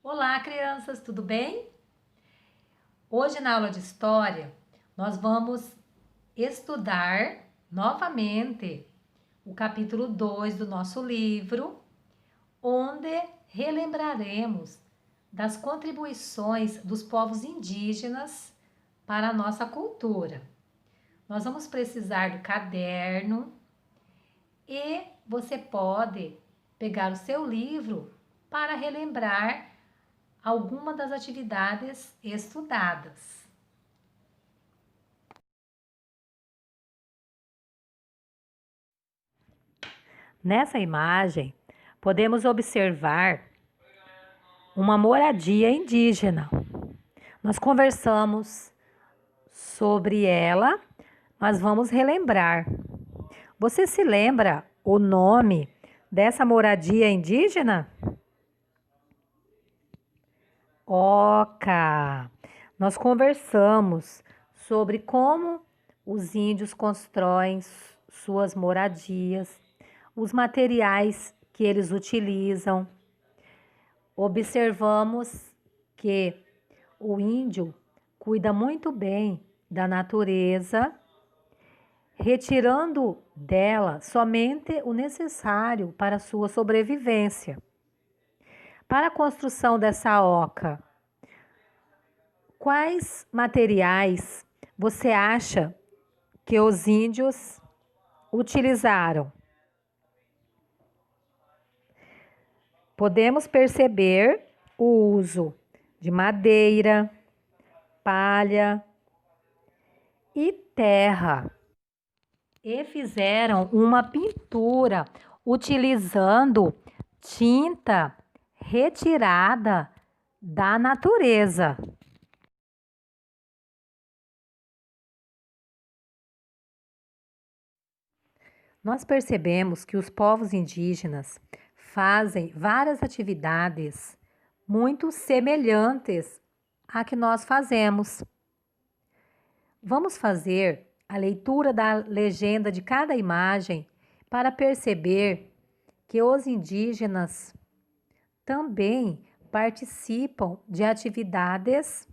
Olá, crianças, tudo bem? Hoje, na aula de história, nós vamos estudar novamente o capítulo 2 do nosso livro, onde relembraremos das contribuições dos povos indígenas para a nossa cultura. Nós vamos precisar do caderno e você pode pegar o seu livro para relembrar alguma das atividades estudadas. Nessa imagem, podemos observar uma moradia indígena. Nós conversamos sobre ela, mas vamos relembrar. Você se lembra o nome dessa moradia indígena? Oca! Nós conversamos sobre como os índios constroem suas moradias, os materiais que eles utilizam. Observamos que o índio cuida muito bem da natureza, retirando dela somente o necessário para a sua sobrevivência. Para a construção dessa oca, quais materiais você acha que os índios utilizaram? Podemos perceber o uso de madeira, palha e terra. E fizeram uma pintura utilizando tinta retirada da natureza. Nós percebemos que os povos indígenas fazem várias atividades muito semelhantes à que nós fazemos. Vamos fazer a leitura da legenda de cada imagem para perceber que os indígenas também participam de atividades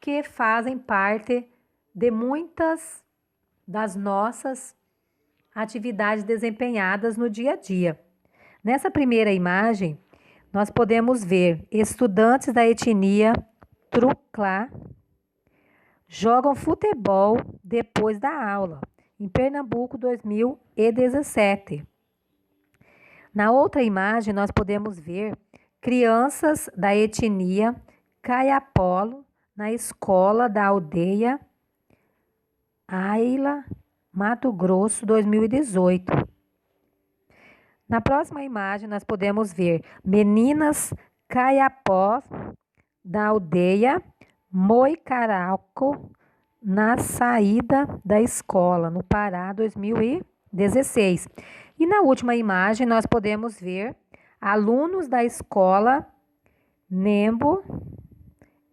que fazem parte de muitas das nossas atividades desempenhadas no dia a dia. Nessa primeira imagem, nós podemos ver estudantes da etnia Truclá jogam futebol depois da aula, em Pernambuco, 2017. Na outra imagem, nós podemos ver crianças da etnia Caiapolo na escola da aldeia Aila, Mato Grosso, 2018. Na próxima imagem, nós podemos ver meninas caiapós da aldeia Moicaraco na saída da escola, no Pará, 2016. E na última imagem, nós podemos ver alunos da escola Nembo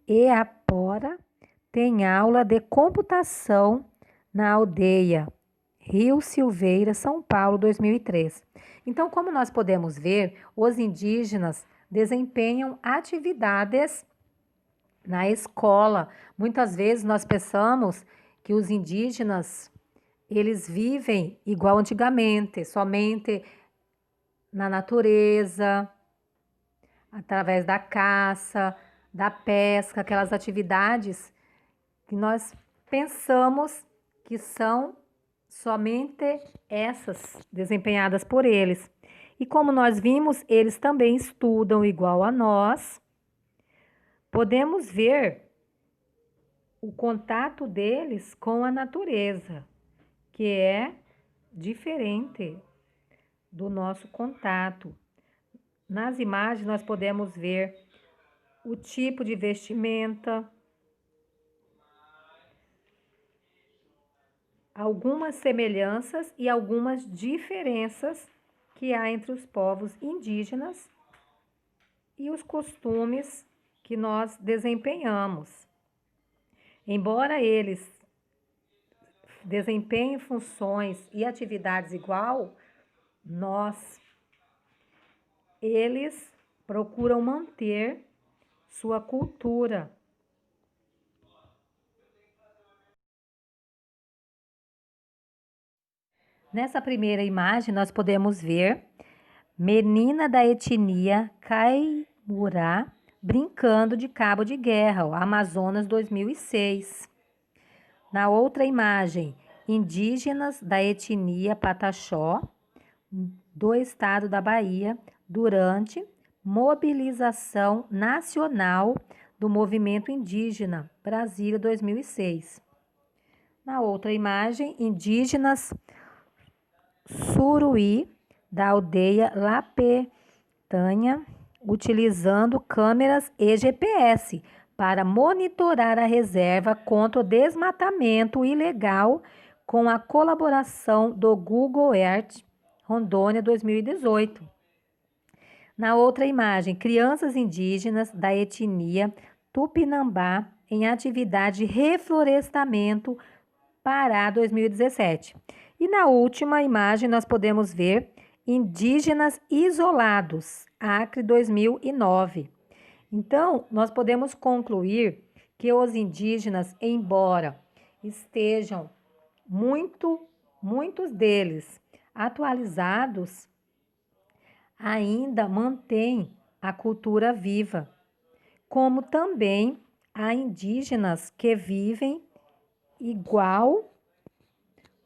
e Apora têm aula de computação na aldeia Rio Silveira, São Paulo, 2003. Então, como nós podemos ver, os indígenas desempenham atividades na escola. Muitas vezes nós pensamos que os indígenas, eles vivem igual antigamente, somente na natureza, através da caça, da pesca, aquelas atividades que nós pensamos que são somente essas desempenhadas por eles. E como nós vimos, eles também estudam igual a nós. Podemos ver o contato deles com a natureza, que é diferente do nosso contato. Nas imagens, nós podemos ver o tipo de vestimenta, algumas semelhanças e algumas diferenças que há entre os povos indígenas e os costumes que nós desempenhamos. Embora eles desempenhem funções e atividades igual, eles procuram manter sua cultura. Nessa primeira imagem, nós podemos ver menina da etnia Caimurá brincando de cabo de guerra, ó, Amazonas 2006. Na outra imagem, indígenas da etnia Pataxó, do estado da Bahia, durante mobilização nacional do movimento indígena, Brasília 2006. Na outra imagem, indígenas Suruí, da aldeia Lapetanha, utilizando câmeras e GPS para monitorar a reserva contra o desmatamento ilegal com a colaboração do Google Earth, Rondônia 2018. Na outra imagem, crianças indígenas da etnia Tupinambá em atividade de reflorestamento, Pará 2017. E na última imagem nós podemos ver indígenas isolados, Acre 2009. Então, nós podemos concluir que os indígenas, embora estejam muitos deles atualizados, ainda mantêm a cultura viva, como também há indígenas que vivem igual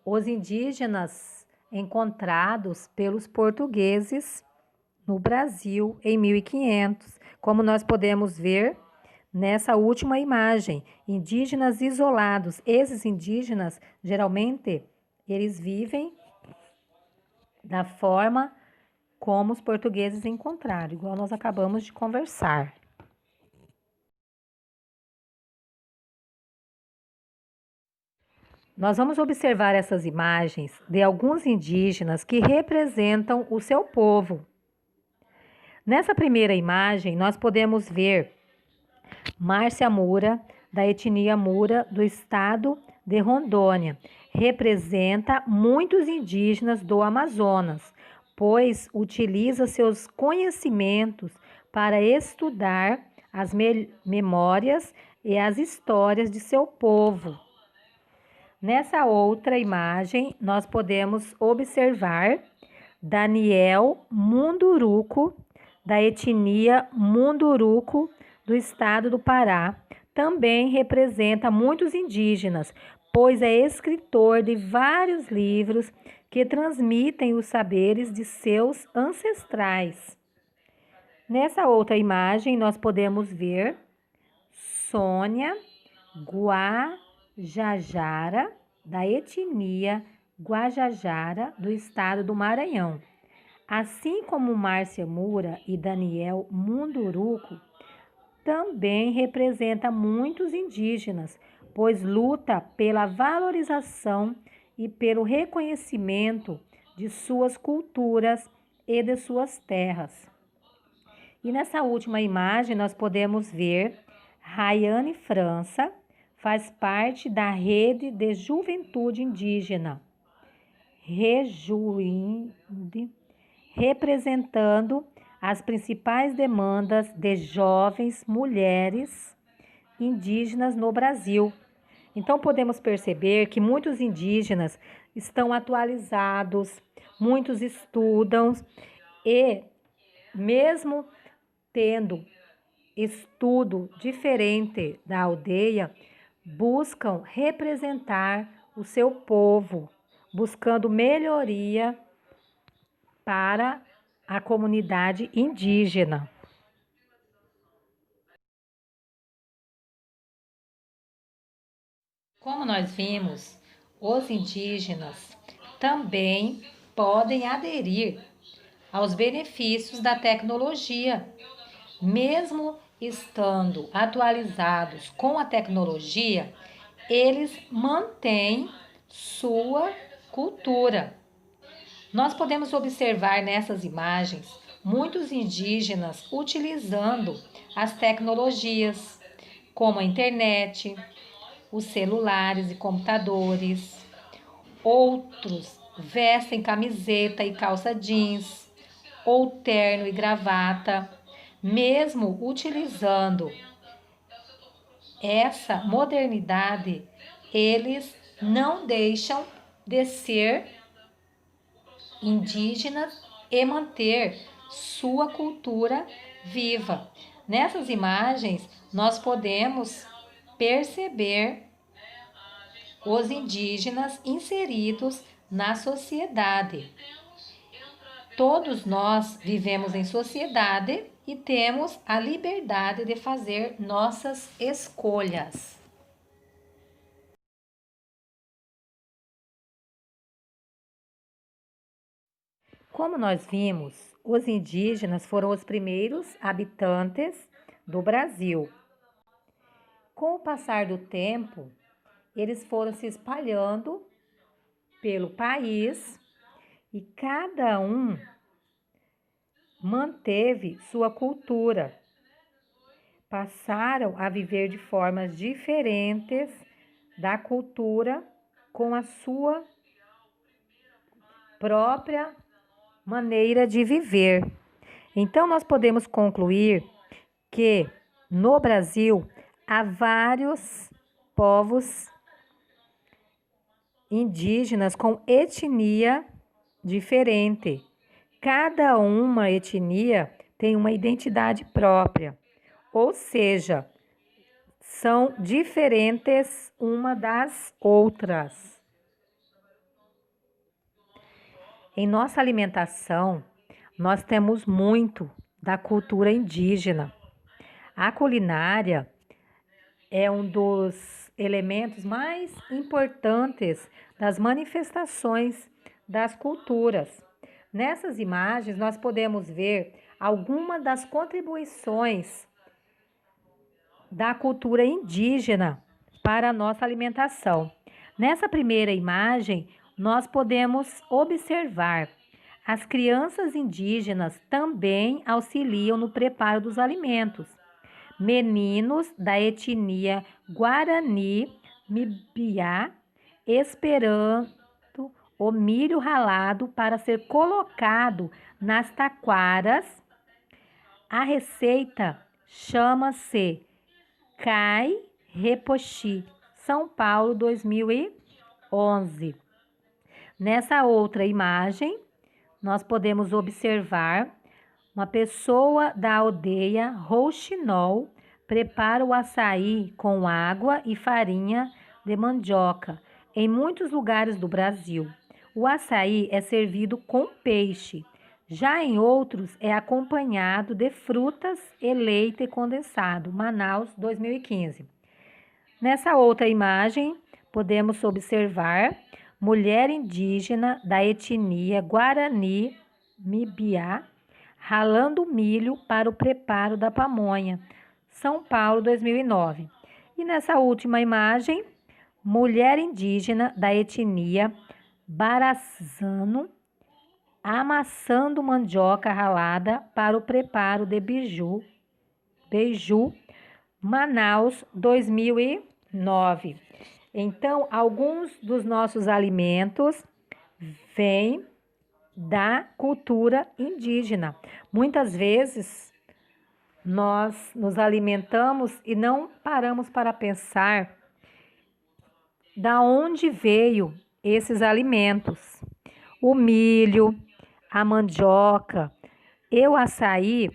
os indígenas encontrados pelos portugueses no Brasil em 1500, como nós podemos ver nessa última imagem, indígenas isolados. Esses indígenas, geralmente, eles vivem da forma como os portugueses encontraram, igual nós acabamos de conversar. Nós vamos observar essas imagens de alguns indígenas que representam o seu povo. Nessa primeira imagem, nós podemos ver Márcia Mura, da etnia Mura, do estado de Rondônia. Representa muitos indígenas do Amazonas, pois utiliza seus conhecimentos para estudar as memórias e as histórias de seu povo. Nessa outra imagem, nós podemos observar Daniel Munduruku, da etnia Munduruku, do estado do Pará. Também representa muitos indígenas, pois é escritor de vários livros que transmitem os saberes de seus ancestrais. Nessa outra imagem, nós podemos ver Sônia Guajajara, da etnia Guajajara, do estado do Maranhão. Assim como Márcia Mura e Daniel Munduruku, também representa muitos indígenas, pois luta pela valorização e pelo reconhecimento de suas culturas e de suas terras. E nessa última imagem nós podemos ver Rayane França, faz parte da Rede de Juventude Indígena, Rejuinde, representando as principais demandas de jovens mulheres indígenas no Brasil. Então, podemos perceber que muitos indígenas estão atualizados, muitos estudam e, mesmo tendo estudo diferente da aldeia, buscam representar o seu povo, buscando melhoria para a comunidade indígena. Como nós vimos, os indígenas também podem aderir aos benefícios da tecnologia, mesmo estando atualizados com a tecnologia, eles mantêm sua cultura. Nós podemos observar nessas imagens muitos indígenas utilizando as tecnologias, como a internet, os celulares e computadores. Outros vestem camiseta e calça jeans, ou terno e gravata. Mesmo utilizando essa modernidade, eles não deixam de ser indígenas e manter sua cultura viva. Nessas imagens, nós podemos perceber os indígenas inseridos na sociedade. Todos nós vivemos em sociedade e temos a liberdade de fazer nossas escolhas. Como nós vimos, os indígenas foram os primeiros habitantes do Brasil. Com o passar do tempo, eles foram se espalhando pelo país e cada um manteve sua cultura. Passaram a viver de formas diferentes da cultura com a sua própria maneira de viver. Então, nós podemos concluir que no Brasil há vários povos indígenas com etnia diferente. Cada uma etnia tem uma identidade própria, ou seja, são diferentes uma das outras. Em nossa alimentação, nós temos muito da cultura indígena. A culinária é um dos elementos mais importantes das manifestações das culturas. Nessas imagens, nós podemos ver algumas das contribuições da cultura indígena para a nossa alimentação. Nessa primeira imagem, nós podemos observar as crianças indígenas também auxiliam no preparo dos alimentos. Meninos da etnia Guarani Mibiá esperando o milho ralado para ser colocado nas taquaras. A receita chama-se Cai Repoxi, São Paulo, 2011. Nessa outra imagem, nós podemos observar uma pessoa da aldeia Rouxinol prepara o açaí com água e farinha de mandioca em muitos lugares do Brasil. O açaí é servido com peixe, já em outros é acompanhado de frutas e leite condensado. Manaus, 2015. Nessa outra imagem, podemos observar mulher indígena da etnia Guarani Mibiá ralando milho para o preparo da pamonha. São Paulo, 2009. E nessa última imagem, mulher indígena da etnia Barazano amassando mandioca ralada para o preparo de beiju, Manaus, 2009. Então, alguns dos nossos alimentos vêm da cultura indígena. Muitas vezes nós nos alimentamos e não paramos para pensar da onde veio esses alimentos. O milho, a mandioca e o açaí,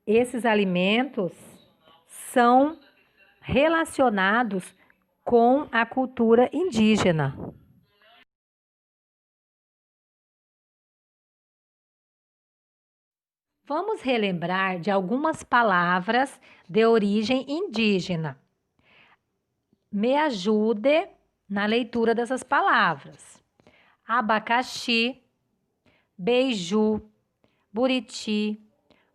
esses alimentos são relacionados com a cultura indígena. Vamos relembrar de algumas palavras de origem indígena. Me ajude na leitura dessas palavras. Abacaxi, beiju, buriti,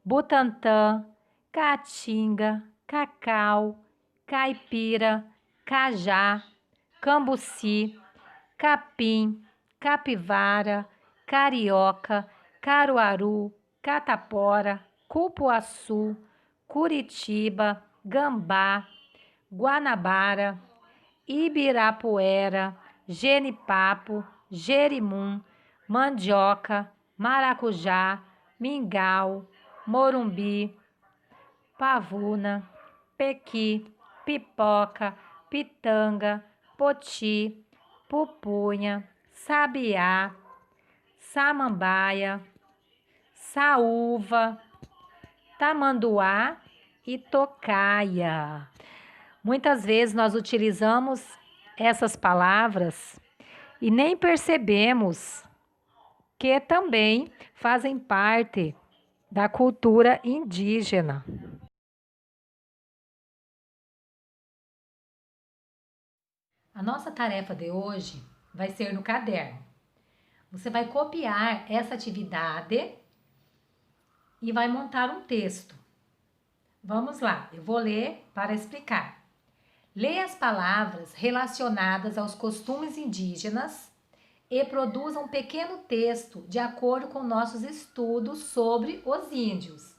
butantã, caatinga, cacau, caipira, cajá, cambuci, capim, capivara, carioca, caruaru, catapora, cupuaçu, Curitiba, gambá, Guanabara, Ibirapuera, genipapo, jerimum, mandioca, maracujá, mingau, Morumbi, pavuna, pequi, pipoca, pitanga, poti, pupunha, sabiá, samambaia, saúva, tamanduá e tocaia. Muitas vezes nós utilizamos essas palavras e nem percebemos que também fazem parte da cultura indígena. A nossa tarefa de hoje vai ser no caderno. Você vai copiar essa atividade e vai montar um texto. Vamos lá, eu vou ler para explicar. Leia as palavras relacionadas aos costumes indígenas e produza um pequeno texto de acordo com nossos estudos sobre os índios.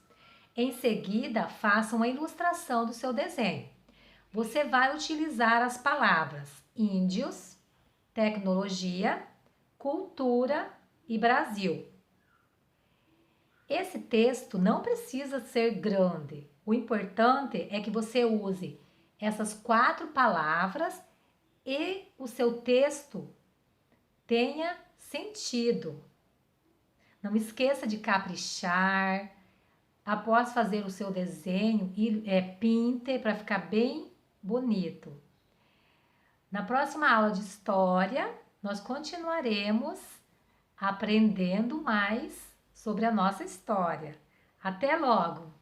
Em seguida, faça uma ilustração do seu desenho. Você vai utilizar as palavras índios, tecnologia, cultura e Brasil. Esse texto não precisa ser grande. O importante é que você use essas 4 palavras e o seu texto tenha sentido. Não esqueça de caprichar. Após fazer o seu desenho, pinte para ficar bem bonito. Na próxima aula de história, nós continuaremos aprendendo mais sobre a nossa história. Até logo!